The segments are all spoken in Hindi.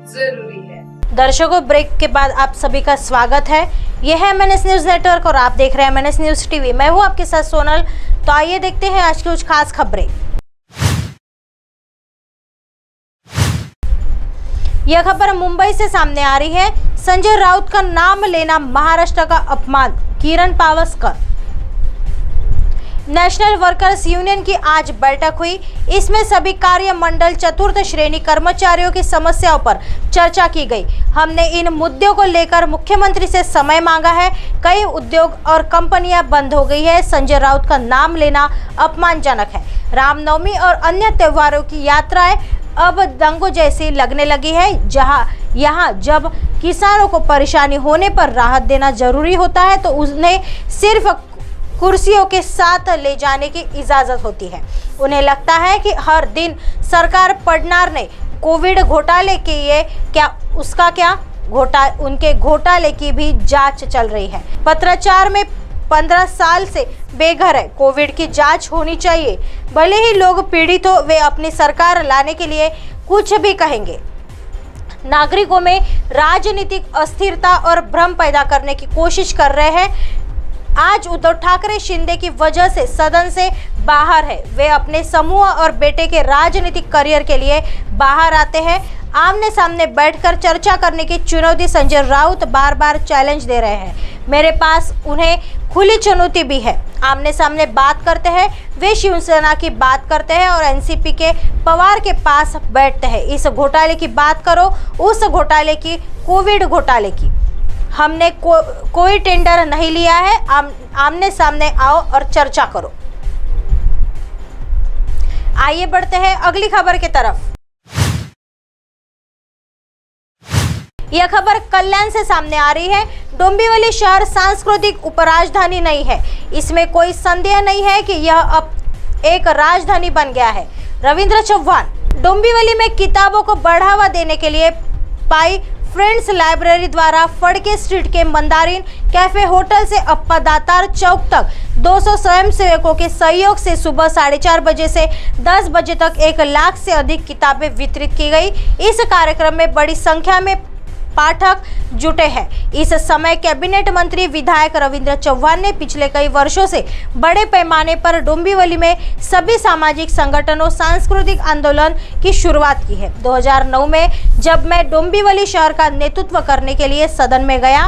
जरूरी है। दर्शकों, ब्रेक के बाद आप सभी का स्वागत है। यह है MNS न्यूज नेटवर्क और आप देख रहे हैं MNS न्यूज टीवी। मैं हूं आपके साथ सोनल। तो आइए देखते हैं आज की कुछ खास खबरें। यह खबर मुंबई से सामने आ रही है। संजय राउत का नाम लेना महाराष्ट्र का अपमान, किरण पावस्कर। नेशनल वर्कर्स यूनियन की आज बैठक हुई। इसमें सभी कार्य मंडल चतुर्थ श्रेणी कर्मचारियों की समस्याओं पर चर्चा की गई। हमने इन मुद्दों को लेकर मुख्यमंत्री से समय मांगा है। कई उद्योग और कंपनियां बंद हो गई है। संजय राउत का नाम लेना अपमानजनक है। रामनवमी और अन्य त्योहारों की यात्राएं अब दंगों जैसी लगने लगी है। यहाँ जब किसानों को परेशानी होने पर राहत देना जरूरी होता है तो उन्हें सिर्फ कुर्सियों के साथ ले जाने की इजाजत होती है। उन्हें लगता है कि हर दिन सरकार पढ़नार ने कोविड घोटाले के उनके घोटाले की भी जांच चल रही है। पत्राचार में 15 साल से बेघर है। कोविड की जांच होनी चाहिए। भले ही लोग पीड़ित हो, वे अपनी सरकार लाने के लिए कुछ भी कहेंगे। नागरिकों में राजनीतिक अस्थिरता और भ्रम पैदा करने की कोशिश कर रहे हैं। आज उद्धव ठाकरे शिंदे की वजह से सदन से बाहर है। वे अपने समूह और बेटे के राजनीतिक करियर के लिए बाहर आते हैं। आमने सामने बैठकर चर्चा करने की चुनौती संजय राउत बार बार चैलेंज दे रहे हैं। मेरे पास उन्हें खुली चुनौती भी है। आमने सामने बात करते हैं। वे शिवसेना की बात करते हैं और एनसीपी के पवार के पास बैठते हैं। इस घोटाले की बात करो, उस घोटाले की, कोविड घोटाले की। हमने कोई टेंडर नहीं लिया है। आमने सामने आओ और चर्चा करो। आइए बढ़ते हैं अगली खबर की तरफ। यह खबर कल्याण से सामने आ रही है। डोंबिवली शहर सांस्कृतिक उपराजधानी नहीं है। इसमें कोई संदेह नहीं है कि यह अब एक राजधानी बन गया है। रविंद्र चौहान। डोंबिवली में किताबों को बढ़ावा देने के लिए पाई फ्रेंड्स लाइब्रेरी द्वारा फड़के स्ट्रीट के मंदारिन कैफे होटल से अप्पा दातार चौक तक 200 स्वयंसेवकों के सहयोग से सुबह 4:30 बजे से 10 बजे तक 1 लाख से अधिक किताबें वितरित की गई। इस कार्यक्रम में बड़ी संख्या में पाठक जुटे हैं। इस समय कैबिनेट मंत्री विधायक रविंद्र चौहान ने पिछले कई वर्षों से बड़े पैमाने पर डोंबिवली में सभी सामाजिक संगठनों सांस्कृतिक आंदोलन की शुरुआत की है। 2009 में जब मैं डोंबिवली शहर का नेतृत्व करने के लिए सदन में गया,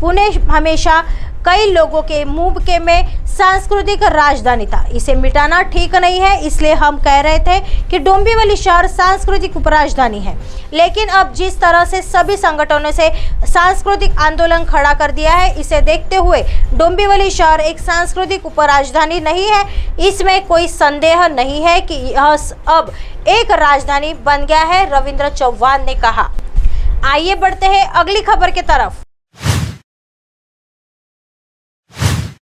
पुणे हमेशा कई लोगों के मुंह के में सांस्कृतिक राजधानी था। इसे मिटाना ठीक नहीं है, इसलिए हम कह रहे थे कि डोंबिवली शहर सांस्कृतिक उपराजधानी है। लेकिन अब जिस तरह से सभी संगठनों से सांस्कृतिक आंदोलन खड़ा कर दिया है, इसे देखते हुए डोंबिवली शहर एक सांस्कृतिक उपराजधानी नहीं है। इसमें कोई संदेह नहीं है कि यह अब एक राजधानी बन गया है, रविंद्र चौहान ने कहा। आइए बढ़ते हैं अगली खबर की तरफ।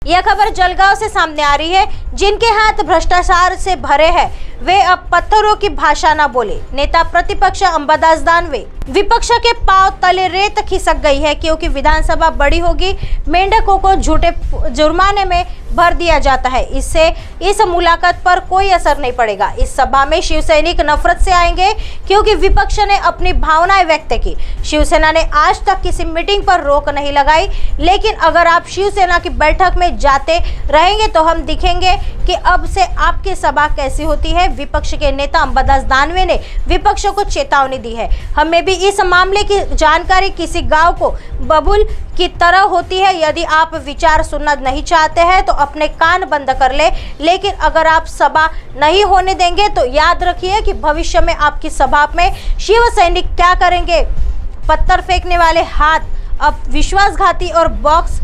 यह खबर जलगांव से सामने आ रही है। जिनके हाथ भ्रष्टाचार से भरे हैं वे अब पत्थरों की भाषा न बोले। नेता प्रतिपक्ष अंबादास दानवे। विपक्ष के पांव तले रेत खिसक गई है क्योंकि विधानसभा बड़ी होगी, मेंढकों को झूठे जुर्माने में भर दिया जाता है। इससे इस मुलाकात पर कोई असर नहीं पड़ेगा। इस सभा में शिवसैनिक नफरत से आएंगे क्योंकि विपक्ष ने अपनी भावनाएं व्यक्त की। शिवसेना ने आज तक किसी मीटिंग पर रोक नहीं लगाई, लेकिन अगर आप शिवसेना की बैठक में जाते रहेंगे तो हम दिखेंगे कि अब से आपकी सभा कैसी होती है। विपक्ष के नेता अंबादास दानवे ने विपक्ष को चेतावनी दी है। हमें भी इस मामले की जानकारी किसी गांव को बबूल की तरह होती है। यदि आप विचार सुनना नहीं चाहते हैं तो अपने कान बंद कर ले, लेकिन अगर आप सभा नहीं होने देंगे तो याद रखिए कि भविष्य में आपकी सभा में शिव सैनिक क्या करेंगे। पत्थर फेंकने वाले हाथ अब विश्वासघाती और बॉक्स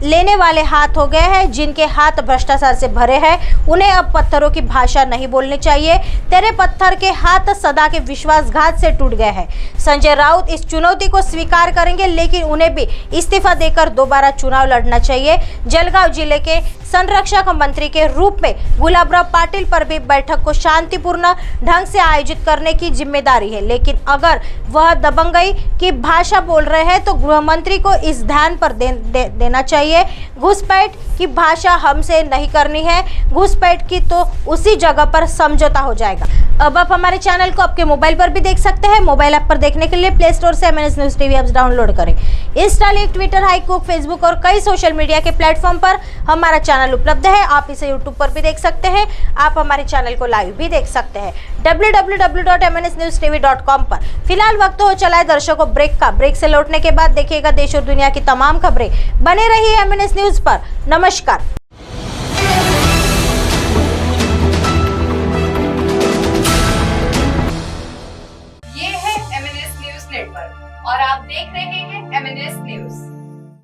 लेने वाले हाथ हो गए हैं। जिनके हाथ भ्रष्टाचार से भरे हैं उन्हें अब पत्थरों की भाषा नहीं बोलनी चाहिए। तेरे पत्थर के हाथ सदा के विश्वासघात से टूट गए हैं। संजय राउत इस चुनौती को स्वीकार करेंगे, लेकिन उन्हें भी इस्तीफा देकर दोबारा चुनाव लड़ना चाहिए। जलगांव जिले के संरक्षक मंत्री के रूप में गुलाबराव पाटिल पर भी बैठक को शांतिपूर्ण ढंग से आयोजित करने की जिम्मेदारी है। लेकिन अगर वह दबंगई की भाषा बोल रहे हैं तो गृह मंत्री को इस ध्यान पर देना चाहिए, घुसपैठ की भाषा हमसे नहीं करनी है। घुसपैठ की तो उसी जगह पर समझौता हो जाएगा। अब आप हमारे चैनल को आपके मोबाइल पर भी देख सकते हैं। मोबाइल ऐप पर देखने के लिए प्ले स्टोर से MNS news TV apps download करें। इंस्टा, ट्विटर, हाईकुक, फेसबुक और कई सोशल मीडिया के प्लेटफॉर्म पर हमारा चैनल उपलब्ध है। आप इसे यूट्यूब पर भी देख सकते हैं। आप हमारे चैनल को लाइव भी देख सकते हैं www.mnsnewstv.com पर। फिलहाल वक्त हो चला है दर्शकों ब्रेक का। ब्रेक से लौटने के बाद देखिएगा देश और दुनिया की तमाम खबरें। बने रहिए MNS न्यूज पर। नमस्कार।